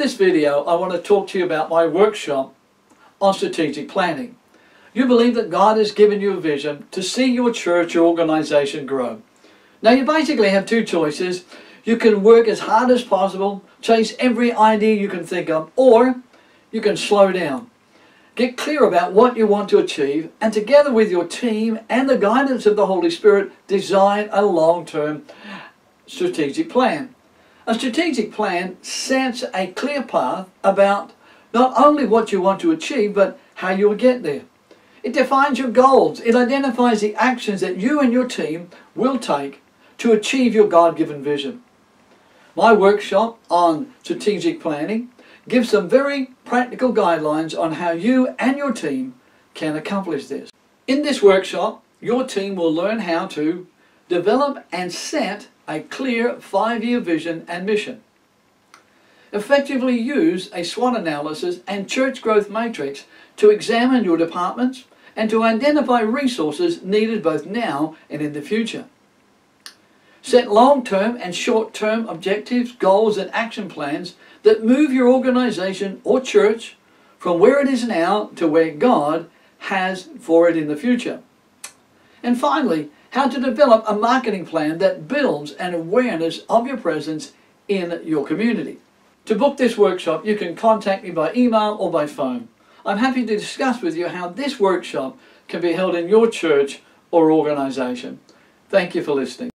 this video, I want to talk to you about my workshop on strategic planning. You believe that God has given you a vision to see your church or organisation grow. Now you basically have two choices. You can work as hard as possible, chase every idea you can think of, or you can slow down. Get clear about what you want to achieve, and together with your team and the guidance of the Holy Spirit, design a long-term strategic plan. A strategic plan sets a clear path about not only what you want to achieve, but how you will get there. It defines your goals. It identifies the actions that you and your team will take to achieve your God-given vision. My workshop on strategic planning gives some very practical guidelines on how you and your team can accomplish this. In this workshop, your team will learn how to develop and set a clear 5-year vision and mission. Effectively use a SWOT analysis and church growth matrix to examine your departments and to identify resources needed both now and in the future. Set long-term and short-term objectives, goals and action plans that move your organisation or church from where it is now to where God has for it in the future. And finally, how to develop a marketing plan that builds an awareness of your presence in your community. To book this workshop, you can contact me by email or by phone. I'm happy to discuss with you how this workshop can be held in your church or organisation. Thank you for listening.